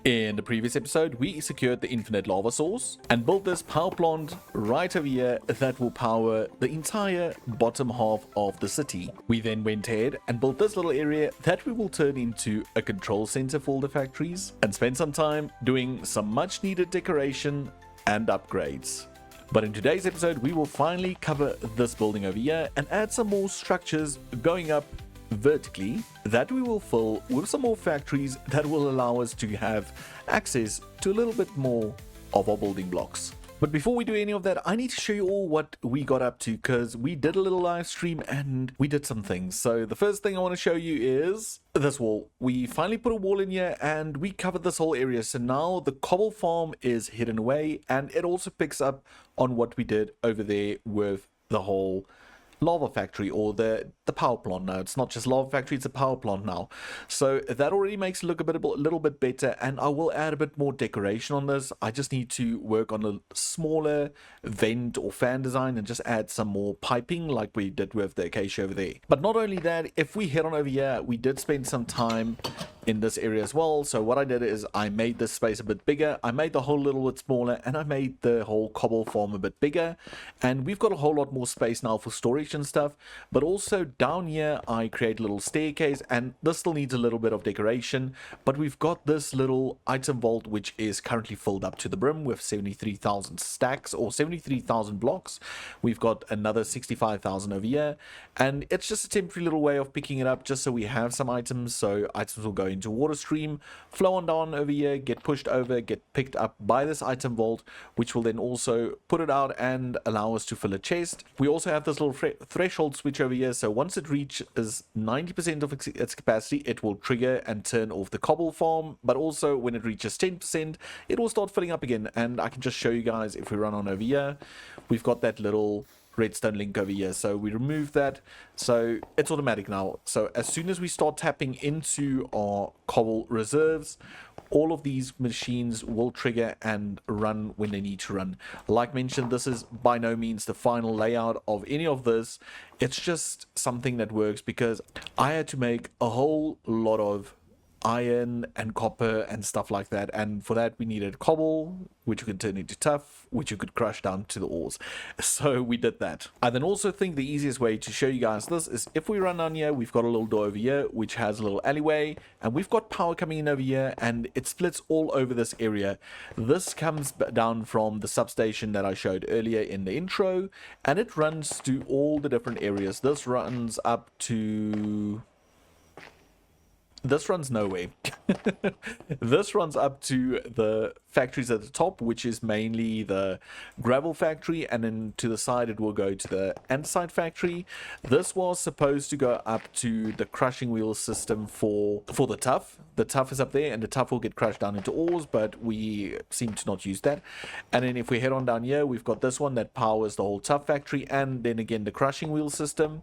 In the previous episode, we secured the infinite lava source and built this power plant right over here that will power the entire bottom half of the city. We then went ahead and built this little area that we will turn into a control center for all the factories and spend some time doing some much needed decoration and upgrades. But in today's episode, we will finally cover this building over here and add some more structures going up vertically that we will fill with some more factories that will allow us to have access to a little bit more of our building blocks. But before we do any of that, I need to show you all what we got up to, because we did a little live stream and we did some things. So the first thing I want to show you is this wall. We finally put a wall in here and we covered this whole area. So now the cobble farm is hidden away, and it also picks up on what we did over there with the whole lava factory, or the power plant. Now it's not just lava factory, it's a power plant now, so that already makes it look a little bit better, and I will add a bit more decoration on this. I just need to work on a smaller vent or fan design and just add some more piping like we did with the acacia over there. But not only that, if we head on over here, we did spend some time in this area as well. So what I did is I made this space a bit bigger, I made the whole little bit smaller, and I made the whole cobble farm a bit bigger, and we've got a whole lot more space now for storage and stuff. But also down here I create a little staircase, and this still needs a little bit of decoration, but we've got this little item vault which is currently filled up to the brim with 73,000 stacks or 73,000 blocks. We've got another 65,000 over here, and it's just a temporary little way of picking it up just so we have some items. So items will go into water stream, flow on down over here, get pushed over, get picked up by this item vault, which will then also put it out and allow us to fill a chest. We also have this little threshold switch over here, so once it reaches 90% of its capacity, it will trigger and turn off the cobble farm, but also when it reaches 10%, it will start filling up again. And I can just show you guys, if we run on over here, we've got that little redstone link over here, so we remove that, so it's automatic now. So as soon as we start tapping into our cobble reserves, all of these machines will trigger and run when they need to run. Like mentioned, this is by no means the final layout of any of this. It's just something that works because I had to make a whole lot of iron and copper and stuff like that, and for that we needed cobble, which you can turn into tuff, which you could crush down to the ores. So we did that. I then also think the easiest way to show you guys this is if we run down here, we've got a little door over here which has a little alleyway, and we've got power coming in over here, and it splits all over this area. This comes down from the substation that I showed earlier in the intro, and it runs to all the different areas. This runs nowhere. This runs up to the factories at the top, which is mainly the gravel factory, and then to the side it will go to the andesite factory. This was supposed to go up to the crushing wheel system for the tuff. The tuff is up there, and the tuff will get crushed down into ores, but we seem to not use that. And then if we head on down here, we've got this one that powers the whole tuff factory, and then again the crushing wheel system.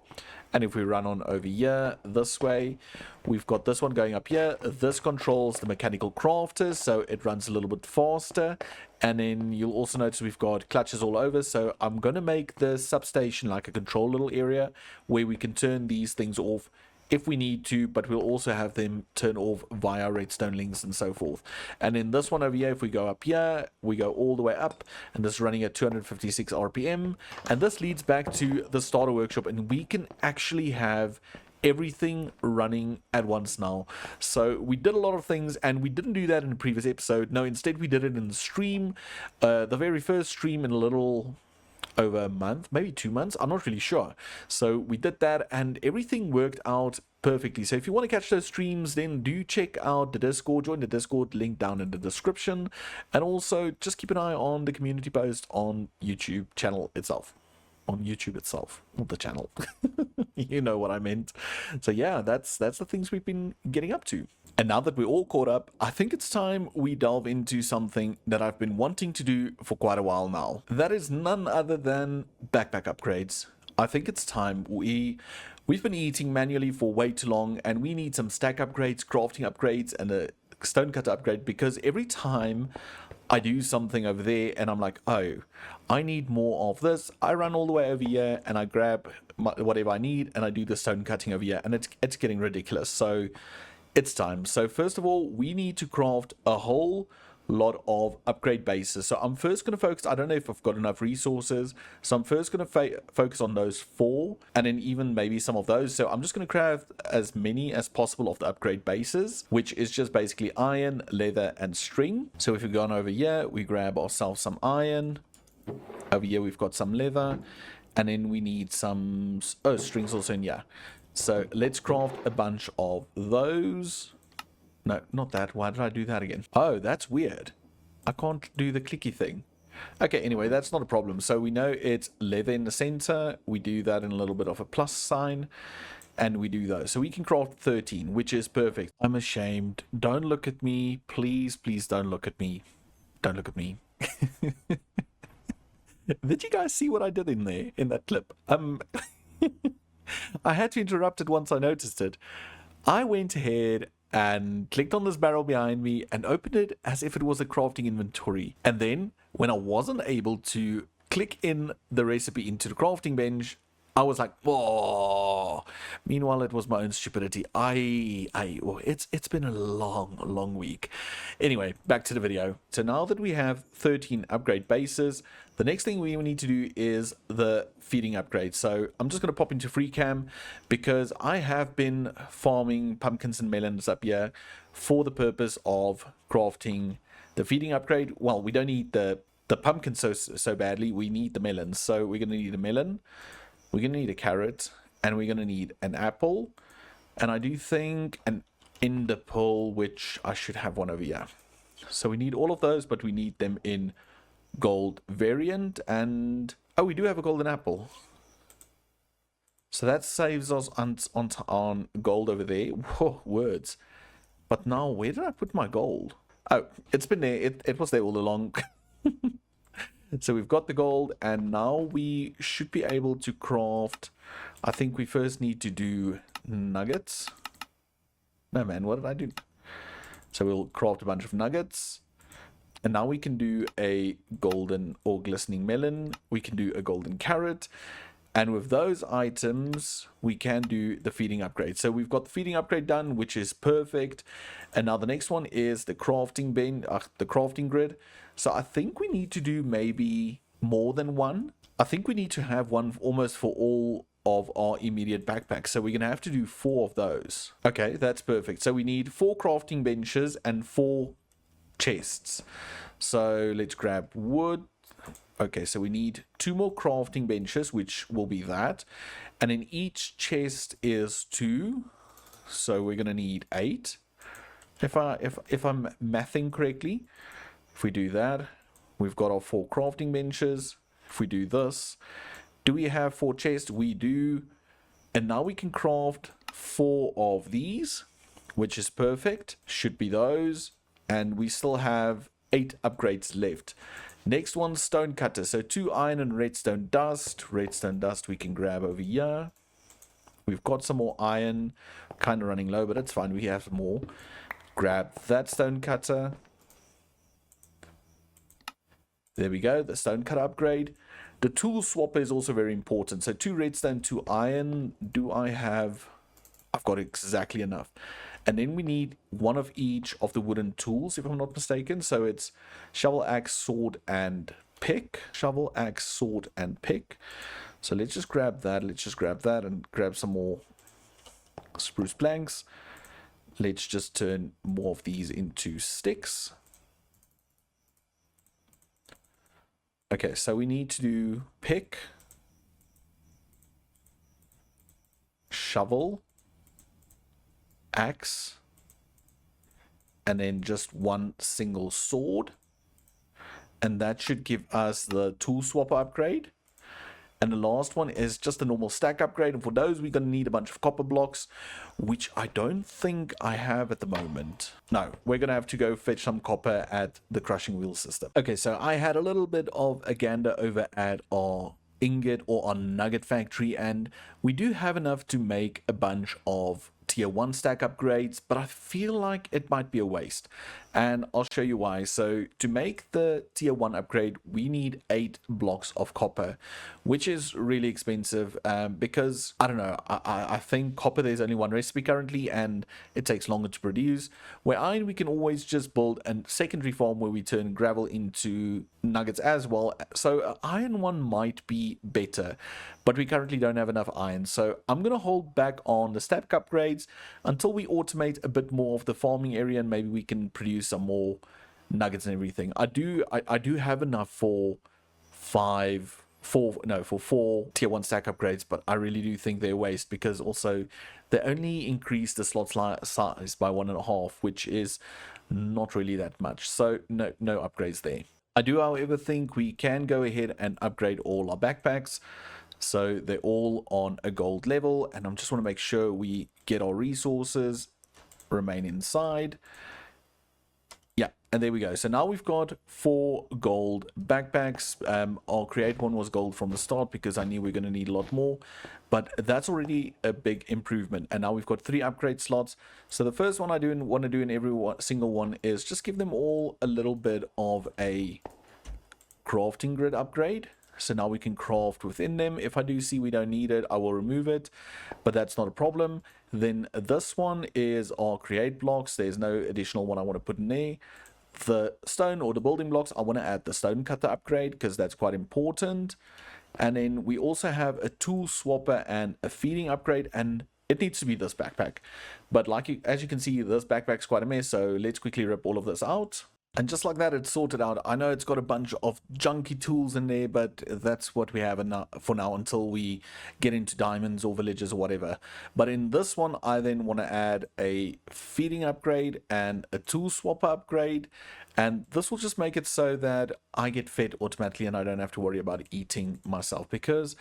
And if we run on over here this way, we've got this one going up here. This controls the mechanical crafters, so it runs a little bit faster. And then you'll also notice we've got clutches all over, so I'm going to make the substation like a control little area where we can turn these things off if we need to, but we'll also have them turn off via redstone links and so forth. And in this one over here, if we go up here, we go all the way up, and this is running at 256 RPM, and this leads back to the starter workshop, and we can actually have everything running at once now. So we did a lot of things, and we didn't do that in the previous episode. No, instead we did it in the stream, the very first stream, in a little over a month, maybe 2 months, I'm not really sure. So we did that, and everything worked out perfectly. So if you want to catch those streams, then do check out the Discord, join the Discord, link down in the description, and also just keep an eye on the community post on YouTube channel itself. On YouTube itself, not the channel. You know what I meant. So yeah, that's the things we've been getting up to. And now that we're all caught up, I think it's time we delve into something that I've been wanting to do for quite a while now. That is none other than backpack upgrades. I think it's time. We've been eating manually for way too long, and we need some stack upgrades, crafting upgrades, and a stone cutter upgrade, because every time I do something over there and I'm like, oh, I need more of this, I run all the way over here and I grab whatever I need and I do the stone cutting over here, and it's getting ridiculous. So It's time. So first of all, we need to craft a whole lot of upgrade bases. So I'm first going to focus, I don't know if I've got enough resources, so I'm first going to focus on those 4, and then even maybe some of those. So I'm just going to craft as many as possible of the upgrade bases, which is just basically iron, leather, and string. So if we go on over here, we grab ourselves some iron. Over here we've got some leather, and then we need some strings also in here. So let's craft a bunch of those. No, not that. Why did I do that again? Oh, that's weird. I can't do the clicky thing. Okay, anyway, that's not a problem. So we know it's leather in the center. We do that in a little bit of a plus sign. And we do those. So we can craft 13, which is perfect. I'm ashamed. Don't look at me. Please, please don't look at me. Don't look at me. Did you guys see what I did in there, in that clip? I had to interrupt it once I noticed it. I went ahead and clicked on this barrel behind me and opened it as if it was a crafting inventory. And then when I wasn't able to click in the recipe into the crafting bench, I was like, oh. Meanwhile, it was my own stupidity. It's been a long week. Anyway, back to the video. So now that we have 13 upgrade bases, the next thing we need to do is the feeding upgrade. So I'm just going to pop into free cam because I have been farming pumpkins and melons up here for the purpose of crafting the feeding upgrade. Well, we don't need the pumpkins so badly. We need the melons. So we're going to need a melon. We're going to need a carrot, and we're going to need an apple, and I do think an ender pearl, which I should have one over here. So we need all of those, but we need them in gold variant, and oh, we do have a golden apple. So that saves us on gold over there. Whoa, words. But now, where did I put my gold? Oh, it's been there. It was there all along. So we've got the gold, and now we should be able to craft. I think we first need to do nuggets. No, man, what did I do? So we'll craft a bunch of nuggets. And now we can do a golden or glistening melon. We can do a golden carrot. And with those items, we can do the feeding upgrade. So we've got the feeding upgrade done, which is perfect. And now the next one is the crafting the crafting grid. So I think we need to do maybe more than one. I think we need to have one almost for all of our immediate backpacks. So we're going to have to do 4 of those. Okay, that's perfect. So we need 4 crafting benches and 4 chests. So let's grab wood. Okay, so we need 2 more crafting benches, which will be that. And in each chest is 2. So we're going to need 8. If I'm mathing correctly. If we do that, we've got our 4 crafting benches. If we do this, do we have 4 chests? We do. And now we can craft 4 of these, which is perfect. Should be those. And we still have 8 upgrades left. Next one, stone cutter. So 2 iron and redstone dust. Redstone dust we can grab over here. We've got some more iron. Kind of running low, but it's fine. We have some more. Grab that stone cutter. There we go, the stone cutter upgrade. The tool swapper is also very important. So 2 redstone, 2 iron. Do I have... I've got exactly enough. And then we need 1 of each of the wooden tools, if I'm not mistaken. So it's shovel, axe, sword, and pick. Shovel, axe, sword, and pick. So let's just grab that. Let's just grab that and grab some more spruce planks. Let's just turn more of these into sticks. Okay, so we need to do pick, shovel, axe, and then just 1 single sword. And that should give us the tool swapper upgrade. And the last one is just a normal stack upgrade. And for those, we're going to need a bunch of copper blocks, which I don't think I have at the moment. No, we're going to have to go fetch some copper at the crushing wheel system. Okay, so I had a little bit of a gander over at our ingot or our nugget factory, and we do have enough to make a bunch of tier 1 stack upgrades, but I feel like it might be a waste. and I'll show you why. So to make the tier 1 upgrade, we need 8 blocks of copper, which is really expensive because, I don't know, I think copper, there's only one recipe currently and it takes longer to produce. Where iron, we can always just build a secondary farm where we turn gravel into nuggets as well. So iron one might be better, but we currently don't have enough iron. So I'm going to hold back on the stack upgrades until we automate a bit more of the farming area, and maybe we can produce some more nuggets and everything. I do have enough for four tier 1 stack upgrades, but I really do think they're a waste because also they only increase the slot size by 1.5, which is not really that much. So no upgrades there. I do, however, think we can go ahead and upgrade all our backpacks. So they're all on a gold level, and I just want to make sure we get our resources, remain inside. Yeah, and there we go. So now we've got 4 gold backpacks. Our create one was gold from the start because I knew we are going to need a lot more, but that's already a big improvement. And now we've got 3 upgrade slots. So the first one I want to do in every single one is just give them all a little bit of a crafting grid upgrade. So now we can craft within them. If I do see we don't need it, I will remove it, but that's not a problem. Then this one is our create blocks. There's no additional one I want to put in there. The stone or the building blocks, I want to add the stone cutter upgrade because that's quite important. And then we also have a tool swapper and a feeding upgrade, and it needs to be this backpack. But as you can see, this backpack's quite a mess, so let's quickly rip all of this out. And just like that, it's sorted out. I know it's got a bunch of junky tools in there, but that's what we have for now until we get into diamonds or villages or whatever. But in this one, I then want to add a feeding upgrade and a tool swapper upgrade. And this will just make it so that I get fed automatically and I don't have to worry about eating myself because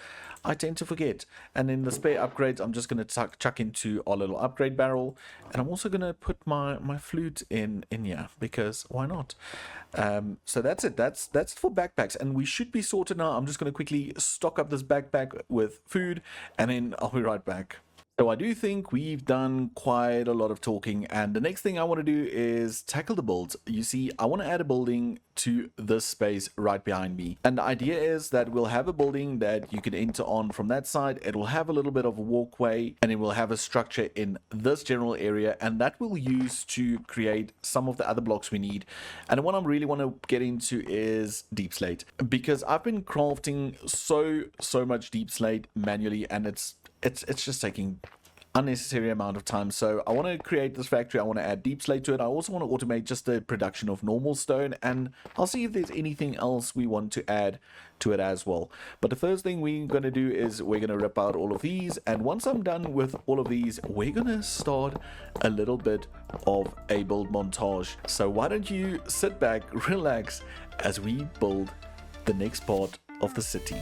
I tend to forget. And then the spare upgrades, I'm just going to chuck into our little upgrade barrel. And I'm also going to put my flute in here because why not? So that's it. That's for backpacks. And we should be sorted now. I'm just going to quickly stock up this backpack with food and then I'll be right back. So I do think we've done quite a lot of talking, and the next thing I want to do is tackle the builds. You see, I want to add a building to this space right behind me. And the idea is that we'll have a building that you can enter on from that side. It will have a little bit of a walkway, and it will have a structure in this general area, and that we'll use to create some of the other blocks we need. And the one I really want to get into is Deepslate, because I've been crafting so much Deepslate manually, and it's just taking unnecessary amount of time. So I want to create this factory. I want to add Deepslate to it. I also want to automate just the production of normal stone, and I'll see if there's anything else we want to add to it as well. But the first thing we're going to do is we're going to rip out all of these, and once I'm done with all of these, we're going to start a little bit of a build montage. So why don't you sit back, relax as we build the next part of the city.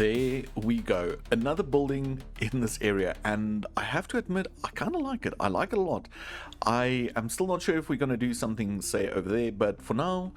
There we go. Another building in this area, and I have to admit, I kind of like it. I like it a lot. I am still not sure if we're going to do something, say, over there, but for now,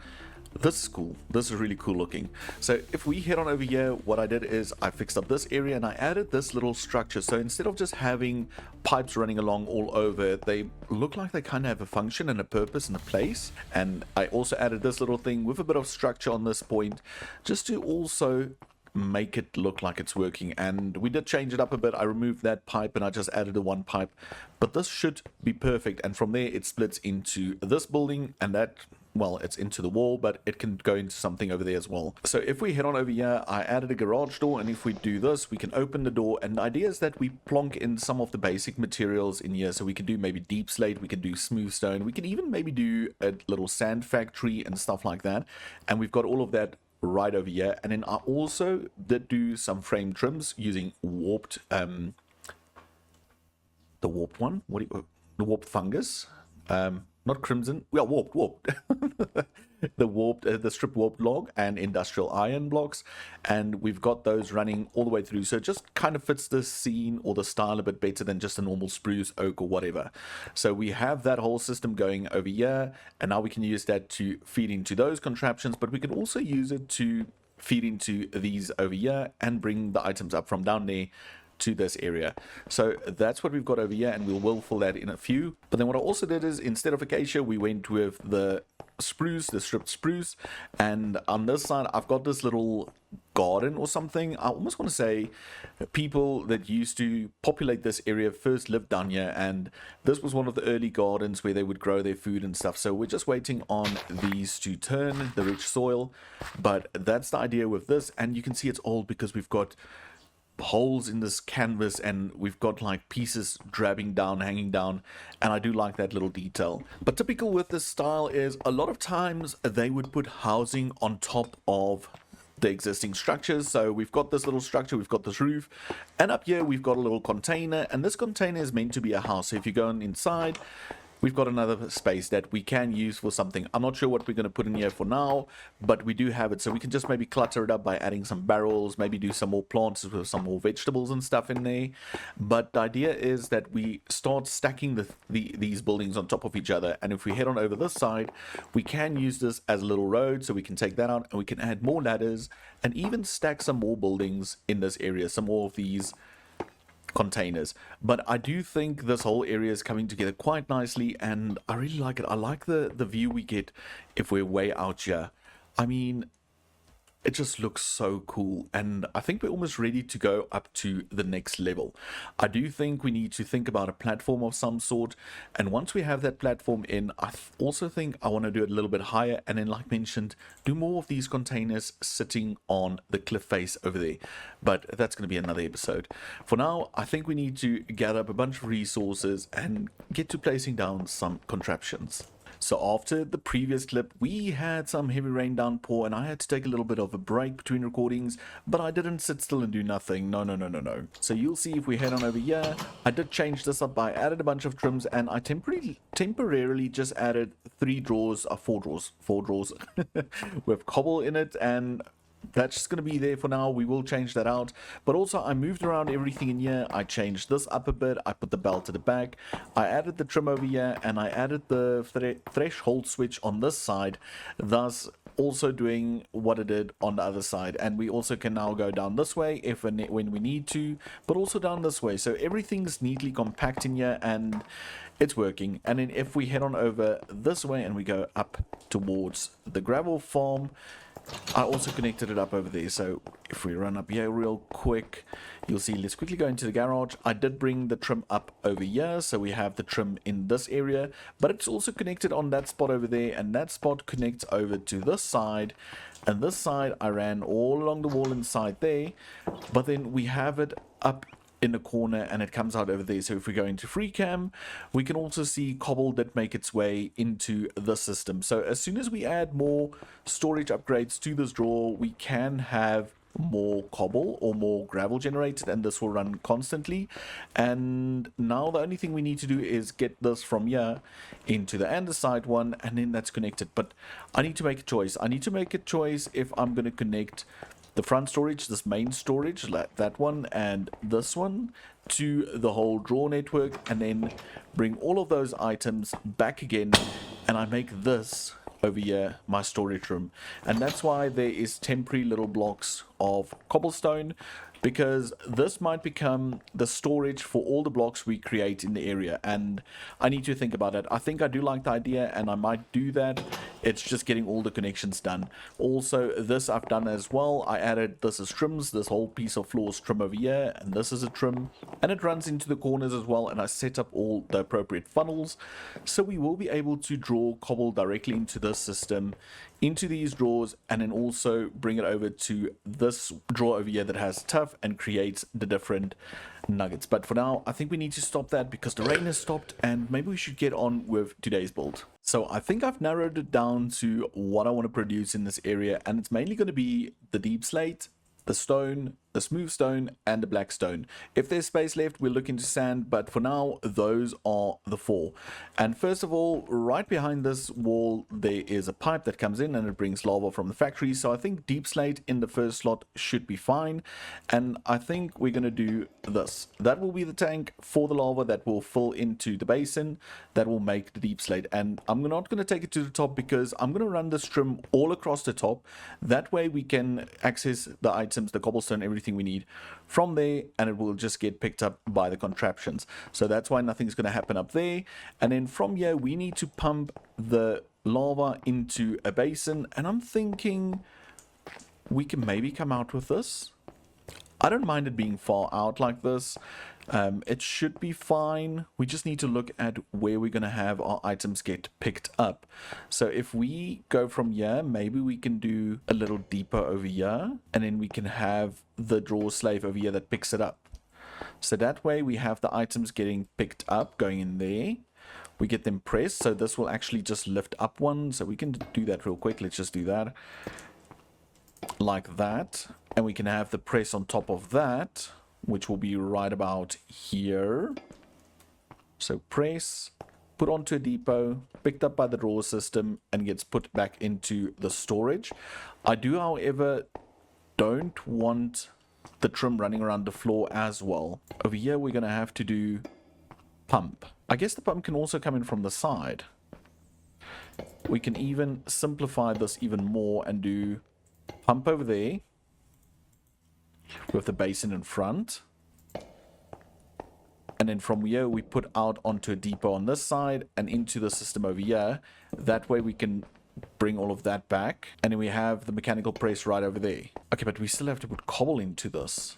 this is cool. This is really cool looking. So if we head on over here, what I did is I fixed up this area and I added this little structure. So instead of just having pipes running along all over, they look like they kind of have a function and a purpose and a place. And I also added this little thing with a bit of structure on this point, just to also make it look like it's working. And we did change it up a bit. I removed that pipe and I just added a one pipe, but this should be perfect. And from there it splits into this building, and that, well, it's into the wall, but it can go into something over there as well. So if we head on over here, I added a garage door, and if we do this, we can open the door. And the idea is that we plonk in some of the basic materials in here. So we can do maybe Deepslate, we can do Smoothstone, we can even maybe do a little sand factory and stuff like that. And we've got all of that right over here. And then I also did do some frame trims using warped, the warped one, the warped fungus, not crimson, well, warped the warped, the strip warped log and industrial iron blocks, and we've got those running all the way through. So it just kind of fits the scene or the style a bit better than just a normal spruce, oak, or whatever. So we have that whole system going over here, and now we can use that to feed into those contraptions, but we can also use it to feed into these over here and bring the items up from down there to this area. So that's what we've got over here, and we will fill that in a few. But then what I also did is, instead of acacia, we went with the spruce, the stripped spruce. And on this side I've got this little garden or something. I almost want to say people that used to populate this area first lived down here, and this was one of the early gardens where they would grow their food and stuff. So we're just waiting on these to turn the rich soil, but that's the idea with this. And you can see it's old because we've got holes in this canvas, and we've got like pieces dragging down, hanging down, and I do like that little detail. But typical with this style is a lot of times they would put housing on top of the existing structures. So we've got this little structure, we've got this roof, and up here we've got a little container, and this container is meant to be a house. So if you go inside, we've got another space that we can use for something. I'm not sure what we're going to put in here for now, but we do have it. So we can just maybe clutter it up by adding some barrels, maybe do some more plants with some more vegetables and stuff in there. But the idea is that we start stacking these buildings on top of each other. And if we head on over this side, we can use this as a little road. So we can take that out and we can add more ladders and even stack some more buildings in this area, some more of these containers. But I do think this whole area is coming together quite nicely, and I really like it. I like the view we get if we're way out here. I mean, it just looks so cool, and I think we're almost ready to go up to the next level. I do think we need to think about a platform of some sort, and once we have that platform in, I also think I want to do it a little bit higher, and then, like mentioned, do more of these containers sitting on the cliff face over there. But that's going to be another episode. For now, I think we need to gather up a bunch of resources and get to placing down some contraptions. So after the previous clip, we had some heavy rain downpour, and I had to take a little bit of a break between recordings, but I didn't sit still and do nothing. No. So you'll see if we head on over here, I did change this up. I added a bunch of trims, and I temporarily just added four drawers with cobble in it, and that's just going to be there for now. We will change that out. But also, I moved around everything in here. I changed this up a bit. I put the belt to the back. I added the trim over here, and I added the threshold switch on this side, thus also doing what it did on the other side. And we also can now go down this way when we need to, but also down this way. So everything's neatly compact in here, and it's working. And then if we head on over this way and we go up towards the gravel farm, I also connected it up over there. So if we run up here real quick, you'll see, let's quickly go into the garage. I did bring the trim up over here, so we have the trim in this area, but it's also connected on that spot over there, and that spot connects over to this side, and this side I ran all along the wall inside there, but then we have it up in the corner and it comes out over there. So if we go into free cam, we can also see cobble that make its way into the system. So as soon as we add more storage upgrades to this drawer, we can have more cobble or more gravel generated, and this will run constantly. And now the only thing we need to do is get this from here into the andesite one, and then that's connected. But I need to make a choice. I need to make a choice if I'm going to connect the front storage, this main storage, like that one and this one, to the whole drawer network, and then bring all of those items back again, and I make this over here my storage room. And that's why there is temporary little blocks of cobblestone, because this might become the storage for all the blocks we create in the area, and I need to think about it. I think I do like the idea and I might do that. It's just getting all the connections done. Also, this I've done as well. I added this as trims. This whole piece of floor is trim over here, and this is a trim, and it runs into the corners as well, and I set up all the appropriate funnels, so we will be able to draw cobble directly into this system, into these drawers, and then also bring it over to this drawer over here that has tough and creates the different nuggets. But for now, I think we need to stop that because the rain has stopped, and maybe we should get on with today's build. So I think I've narrowed it down to what I want to produce in this area, and it's mainly going to be the deep slate, the stone, the smooth stone, and the black stone. If there's space left, we'll look into sand, but for now, those are the four. And first of all, right behind this wall, there is a pipe that comes in and it brings lava from the factory. So I think deep slate in the first slot should be fine. And I think we're going to do this. That will be the tank for the lava that will fill into the basin that will make the deep slate. And I'm not going to take it to the top because I'm going to run this trim all across the top. That way we can access the items, the cobblestone, everything we need from there, and it will just get picked up by the contraptions. So that's why nothing's going to happen up there. And then from here we need to pump the lava into a basin, and I'm thinking we can maybe come out with this. I don't mind it being far out like this. It should be fine. We just need to look at where we're going to have our items get picked up. So if we go from here, maybe we can do a little deeper over here, and then we can have the drawer slave over here that picks it up. So that way we have the items getting picked up, going in there. We get them pressed, so this will actually just lift up one. So we can do that real quick. Let's just do that. Like that. And we can have the press on top of that, which will be right about here. So press, put onto a depot, picked up by the drawer system, and gets put back into the storage. I do, however, don't want the trim running around the floor as well. Over here, we're going to have to do pump. I guess the pump can also come in from the side. We can even simplify this even more and do pump over there with the basin in front, and then from here we put out onto a depot on this side and into the system over here. That way we can bring all of that back, and then we have the mechanical press right over there. Okay, but we still have to put cobble into this.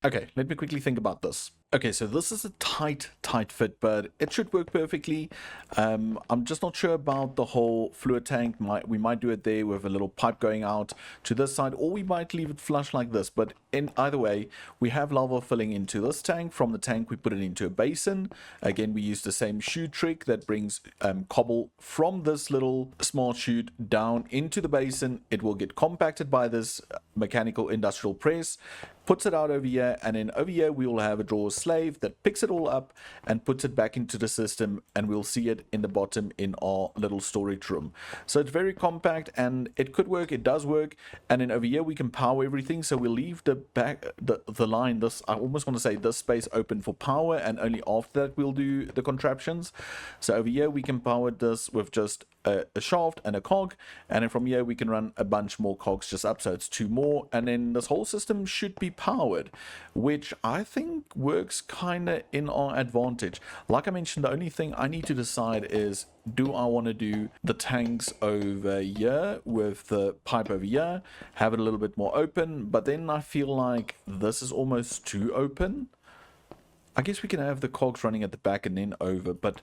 Okay, let me quickly think about this. Okay, so this is a tight fit, but it should work perfectly. I'm just not sure about the whole fluid tank. We might do it there with a little pipe going out to this side, or we might leave it flush like this. But in either way, we have lava filling into this tank. From the tank, we put it into a basin. Again, we use the same chute trick that brings cobble from this little small chute down into the basin. It will get compacted by this mechanical industrial press, puts it out over here, and then over here we will have a drawer slave that picks it all up and puts it back into the system, and we'll see it in the bottom in our little storage room. So it's very compact and it could work. It does work. And then over here we can power everything, so we'll leave the line, this, I almost want to say this space, open for power, and only after that we'll do the contraptions. So over here we can power this with just a shaft and a cog, and then from here we can run a bunch more cogs just up, so it's 2 more, and then this whole system should be powered, which I think works kind of in our advantage. Like I mentioned, the only thing I need to decide is, do I want to do the tanks over here with the pipe over here, have it a little bit more open, but then I feel like this is almost too open. I guess we can have the cogs running at the back and then over, but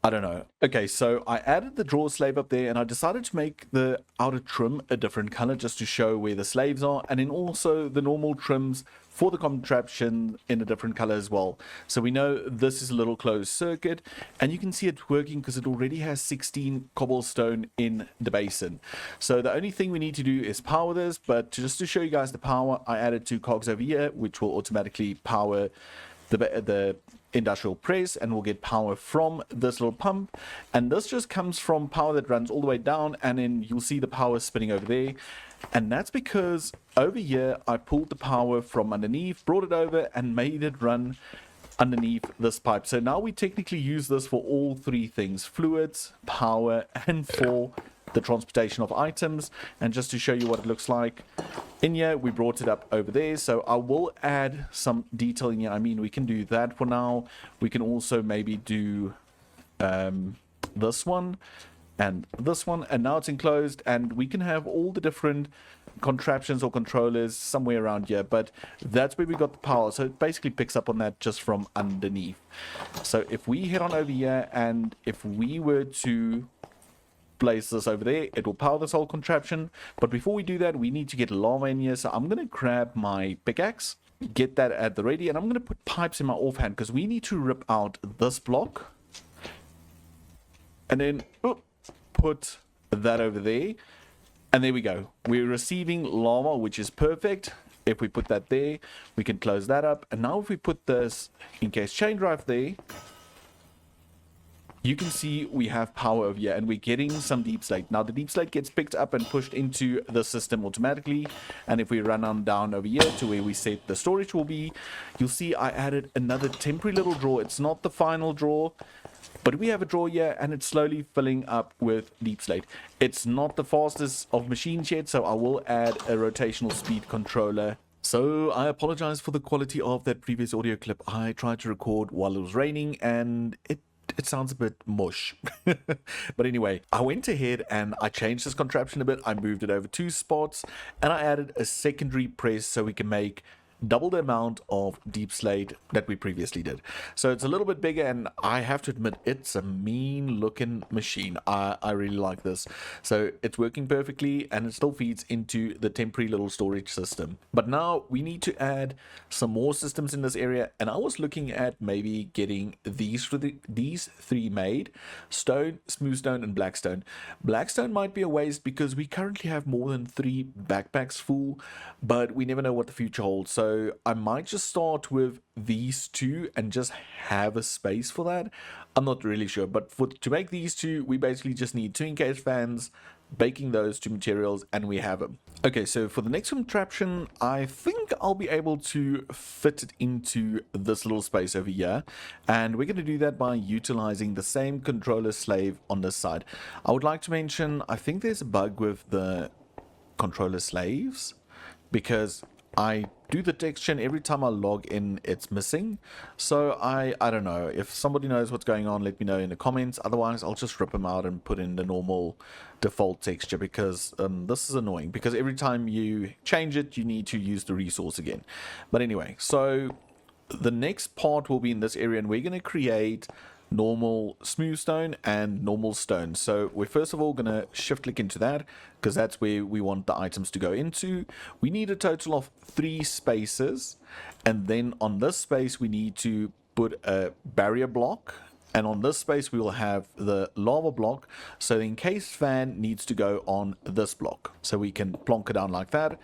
I don't know. Okay, so I added the drawer slave up there, and I decided to make the outer trim a different color just to show where the slaves are, and then also the normal trims for the contraption in a different color as well. So we know this is a little closed circuit, and you can see it working because it already has 16 cobblestone in the basin. So the only thing we need to do is power this, but just to show you guys the power, I added 2 cogs over here, which will automatically power the industrial press, and we'll get power from this little pump. And this just comes from power that runs all the way down, and then you'll see the power spinning over there. And that's because over here I pulled the power from underneath, brought it over, and made it run underneath this pipe. So now we technically use this for all three things: fluids, power, and for the transportation of items. And just to show you what it looks like in here, we brought it up over there. So I will add some detail in here. I mean, we can do that for now. We can also maybe do this one and this one, and now it's enclosed, and we can have all the different contraptions or controllers somewhere around here. But that's where we got the power, so it basically picks up on that just from underneath. So if we head on over here, and if we were to place this over there, it will power this whole contraption. But before we do that, we need to get lava in here. So I'm going to grab my pickaxe, get that at the ready, and I'm going to put pipes in my offhand because we need to rip out this block, and then put that over there. And there we go, we're receiving lava, which is perfect. If we put that there, we can close that up. And now if we put this in-case chain drive there, you can see we have power over here, and we're getting some deep slate. Now the deep slate gets picked up and pushed into the system automatically. And if we run on down over here to where we set the storage will be, you'll see I added another temporary little drawer. It's not the final drawer, but we have a drawer here, and it's slowly filling up with deep slate. It's not the fastest of machines yet, so I will add a rotational speed controller. So I apologize for the quality of that previous audio clip. I tried to record while it was raining, and it sounds a bit mush. But anyway, I went ahead and I changed this contraption a bit. I moved it over 2 spots, and I added a secondary press so we can make double the amount of deep slate that we previously did. So it's a little bit bigger, and I have to admit, it's a mean looking machine. I really like this. So it's working perfectly, and it still feeds into the temporary little storage system. But now we need to add some more systems in this area, and I was looking at maybe getting these three made: stone, smoothstone, and blackstone. Blackstone might be a waste because we currently have more than 3 backpacks full, but we never know what the future holds. So I might just start with these 2 and just have a space for that. I'm not really sure, but to make these 2, we basically just need 2 in-case fans, baking those 2 materials, and we have them. Okay, so for the next contraption, I think I'll be able to fit it into this little space over here, and we're going to do that by utilizing the same controller slave on this side. I would like to mention, I think there's a bug with the controller slaves, because I do the texture, and every time I log in it's missing. So I don't know. If somebody knows what's going on, let me know in the comments. Otherwise I'll just rip them out and put in the normal default texture, because this is annoying, because every time you change it you need to use the resource again. But anyway, so the next part will be in this area, and we're going to create normal smoothstone and normal stone. So we're first of all going to shift click into that, because that's where we want the items to go into. We need a total of 3 spaces, and then on this space we need to put a barrier block, and on this space we will have the lava block. So the encased fan needs to go on this block, so we can plonk it down like that,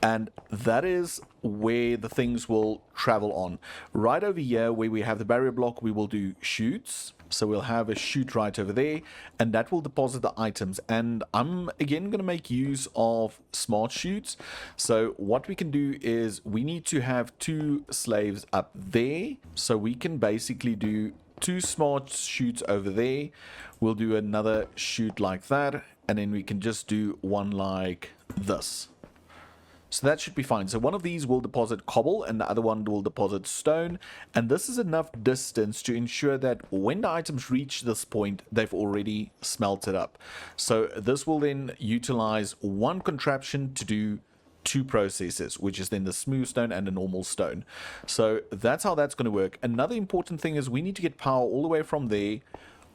and that is where the things will travel on. Right over here where we have the barrier block, we will do chutes. So we'll have a chute right over there, and that will deposit the items. And I'm again going to make use of smart chutes. So what we can do is we need to have 2 slaves up there, so we can basically do 2 smart chutes over there. We'll do another chute like that, and then we can just do one like this. So that should be fine. So one of these will deposit cobble, and the other one will deposit stone. And this is enough distance to ensure that when the items reach this point, they've already smelted up. So this will then utilize one contraption to do 2 processes, which is then the smooth stone and the normal stone. So that's how that's going to work. Another important thing is we need to get power all the way from there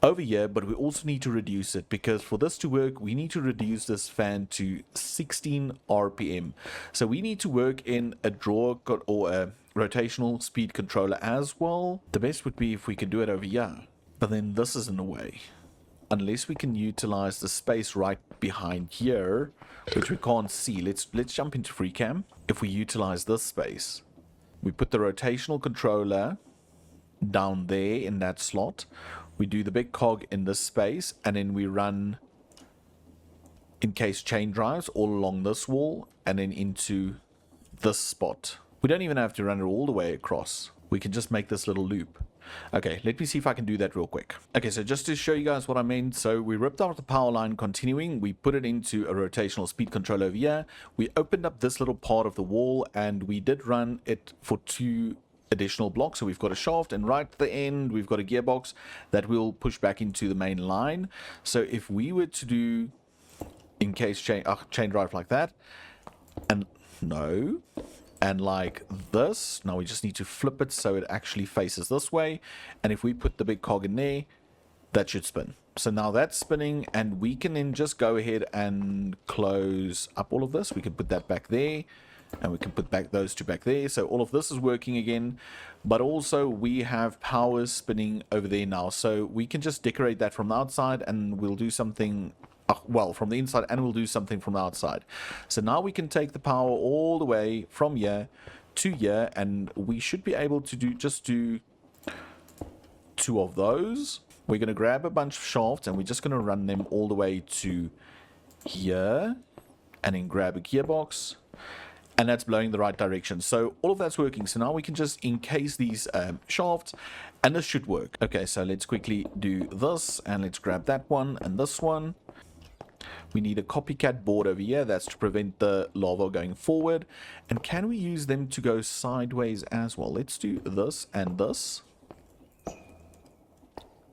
over here, but we also need to reduce it, because for this to work we need to reduce this fan to 16 RPM. So we need to work in a drawer or a rotational speed controller as well. The best would be if we could do it over here, but then this is in the way. Unless we can utilize the space right behind here, which we can't see. Let's jump into FreeCam. If we utilize this space, we put the rotational controller down there in that slot. We do the big cog in this space, and then we run encased chain drives all along this wall and then into this spot. We don't even have to run it all the way across. We can just make this little loop. Okay, let me see if I can do that real quick. Okay, so just to show you guys what I meant, so we ripped out the power line continuing, we put it into a rotational speed control over here, we opened up this little part of the wall, and we did run it for 2 additional blocks. So we've got a shaft, and right at the end we've got a gearbox that will push back into the main line. So if we were to do encased chain drive like that, and no, and like this, now we just need to flip it so it actually faces this way, and if we put the big cog in there, that should spin. So now that's spinning, and we can then just go ahead and close up all of this. We can put that back there, and we can put back those 2 back there. So all of this is working again, but also we have power spinning over there now. So we can just decorate that from the outside, and we'll do something, well, from the inside, and we'll do something from the outside. So now we can take the power all the way from here to here, and we should be able to do 2 of those. We're going to grab a bunch of shafts, and we're just going to run them all the way to here, and then grab a gearbox. And that's blowing the right direction. So all of that's working. So now we can just encase these shafts, and this should work. Okay, so let's quickly do this, and let's grab that one and this one. We need a copycat board over here. That's to prevent the lava going forward. And can we use them to go sideways as well? Let's do this and this.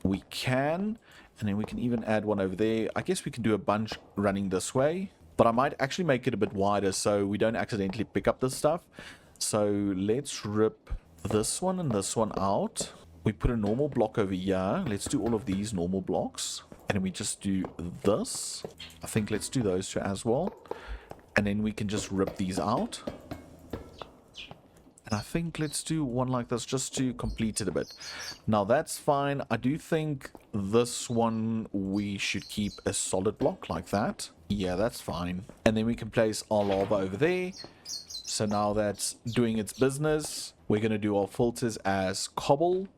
We can. And then we can even add one over there. I guess we can do a bunch running this way. But I might actually make it a bit wider so we don't accidentally pick up this stuff. So let's rip this one and this one out. We put a normal block over here. Let's do all of these normal blocks. And then we just do this. I think let's do those 2 as well. And then we can just rip these out. And I think let's do one like this just to complete it a bit. Now that's fine. I do think this one we should keep a solid block like that. Yeah, that's fine. And then we can place our lava over there. So now that's doing its business. We're going to do our filters as cobble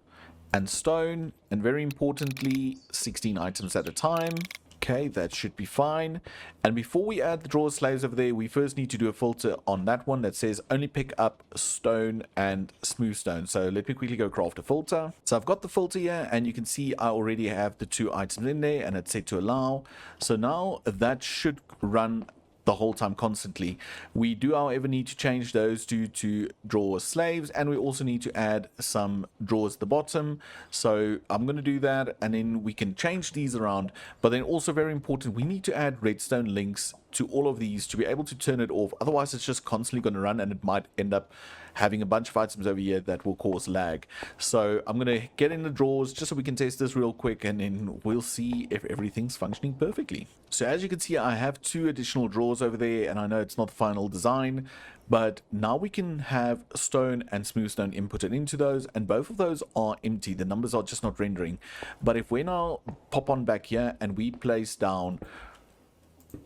and stone. And very importantly, 16 items at a time. Okay, that should be fine. And before we add the drawer slaves over there, we first need to do a filter on that one that says only pick up stone and smoothstone. So let me quickly go craft a filter. So I've got the filter here, and you can see I already have the 2 items in there, and it's set to allow. So now that should run the whole time constantly. We do, however, need to change those to drawer slaves, and we also need to add some drawers at the bottom. So I'm going to do that, and then we can change these around. But then also very important, we need to add redstone links to all of these to be able to turn it off. Otherwise it's just constantly going to run, and it might end up having a bunch of items over here that will cause lag. So I'm going to get in the drawers just so we can test this real quick, and then we'll see if everything's functioning perfectly. So as you can see, I have 2 additional drawers over there, and I know it's not the final design, but now we can have stone and smoothstone inputted into those, and both of those are empty. The numbers are just not rendering. But if we now pop on back here and we place down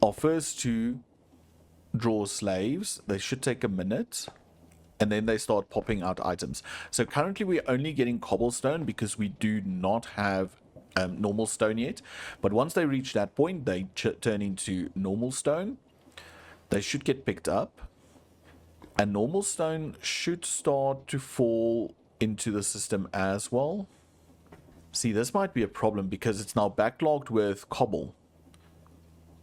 our first 2 drawer slaves, they should take a minute, and then they start popping out items. So currently we're only getting cobblestone because we do not have normal stone yet. But once they reach that point, they turn into normal stone. They should get picked up, and normal stone should start to fall into the system as well. See, this might be a problem because it's now backlogged with cobble,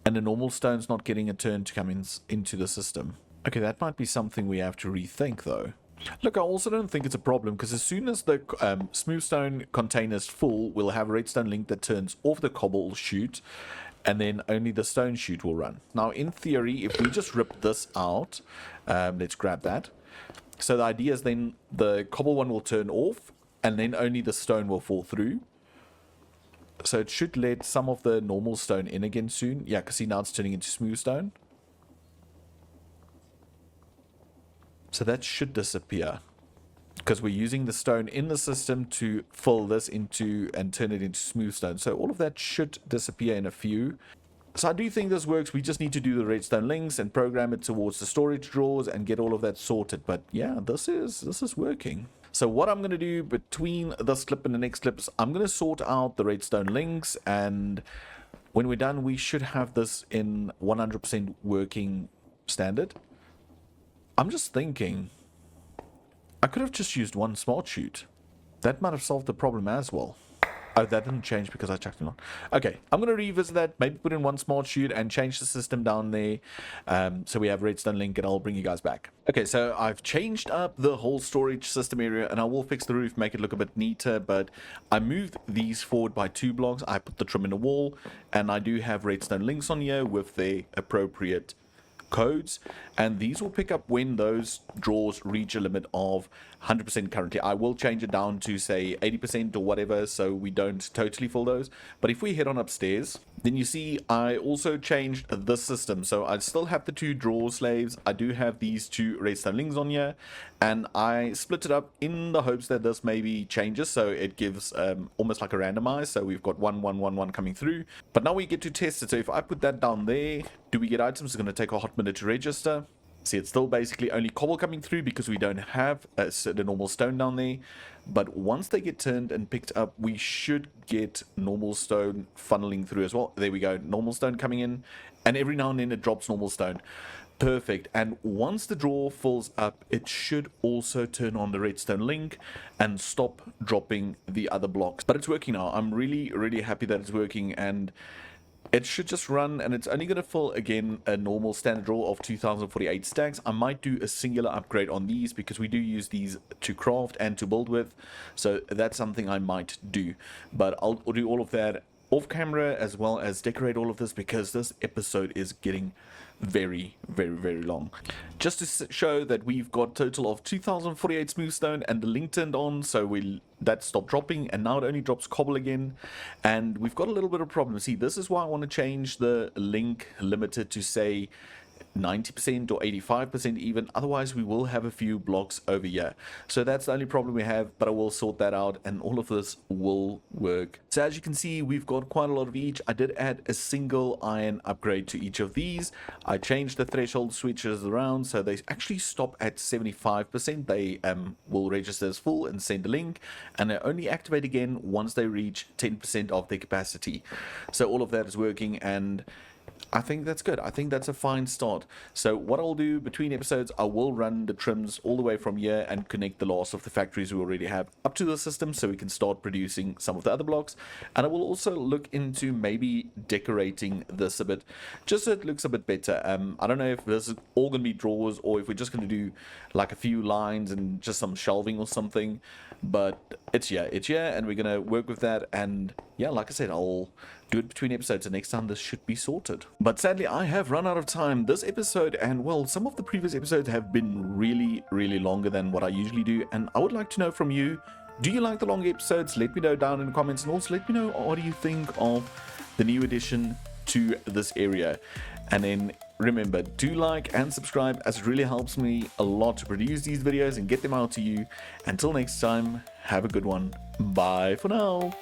and the normal stone's not getting a turn to come into the system. Okay, that might be something we have to rethink though. Look, I also don't think it's a problem, because as soon as the smoothstone container's full, we'll have a redstone link that turns off the cobble chute, and then only the stone chute will run. Now, in theory, if we just rip this out, let's grab that. So the idea is then the cobble one will turn off, and then only the stone will fall through. So it should let some of the normal stone in again soon. Yeah, because see, now it's turning into smoothstone. So that should disappear, because we're using the stone in the system to fill this into and turn it into smoothstone. So all of that should disappear in a few. So I do think this works. We just need to do the redstone links and program it towards the storage drawers and get all of that sorted. But yeah, this is working. So what I'm going to do between this clip and the next clips, I'm going to sort out the redstone links, and when we're done, we should have this in 100% working standard. I'm just thinking, I could have just used one smart chute. That might have solved the problem as well. Oh, that didn't change because I checked it on. Okay, I'm going to revisit that, maybe put in one smart chute and change the system down there. So we have redstone link, and I'll bring you guys back. Okay, so I've changed up the whole storage system area, and I will fix the roof, make it look a bit neater, but I moved these forward by 2 blocks. I put the trim in the wall, and I do have redstone links on here with the appropriate codes, and these will pick up when those drawers reach a limit of 100% currently. I will change it down to say 80% or whatever, so we don't totally fill those. But if we head on upstairs, then you see I also changed the system. So I still have the 2 drawer slaves, I do have these 2 redstone links on here, and I split it up in the hopes that this maybe changes, so it gives almost like a randomize. So we've got 1 1 1 1 coming through, but now we get to test it. So if I put that down there, do we get items? It's going to take a hot minute to register. See, it's still basically only cobble coming through because we don't have the normal stone down there. But once they get turned and picked up, we should get normal stone funneling through as well. There we go, normal stone coming in, and every now and then it drops normal stone. Perfect. And once the drawer fills up, it should also turn on the redstone link and stop dropping the other blocks. But it's working now. I'm really happy that it's working, and it should just run, and it's only going to fill again a normal standard drawer of 2048 stacks. I might do a singular upgrade on these because we do use these to craft and to build with, so that's something I might do. But I'll do all of that off camera, as well as decorate all of this, because this episode is getting very long. Just to show that we've got total of 2048 smoothstone and the link turned on, so that stopped dropping, and now it only drops cobble again. And we've got a little bit of problem. See, this is why I want to change the link limited to say 90% or 85% even, otherwise we will have a few blocks over here. So that's the only problem we have, but I will sort that out and all of this will work. So as you can see, we've got quite a lot of each. I did add a single iron upgrade to each of these. I changed the threshold switches around so they actually stop at 75%. They will register as full and send a link, and they only activate again once they reach 10% of their capacity. So all of that is working, and I think that's good. I think that's a fine start. So what I'll do between episodes, I will run the trims all the way from here and connect the last of the factories we already have up to the system so we can start producing some of the other blocks. And I will also look into maybe decorating this a bit, just so it looks a bit better. I don't know if this is all going to be drawers or if we're just going to do like a few lines and just some shelving or something. But it's here, and we're going to work with that. And yeah, like I said, I'll do it between episodes, and next time this should be sorted. But sadly, I have run out of time. This episode, and well, some of the previous episodes have been really longer than what I usually do, and I would like to know from you, do you like the long episodes? Let me know down in the comments, and also let me know what do you think of the new addition to this area. And then remember, do like and subscribe, as it really helps me a lot to produce these videos and get them out to you. Until next time, have a good one. Bye for now.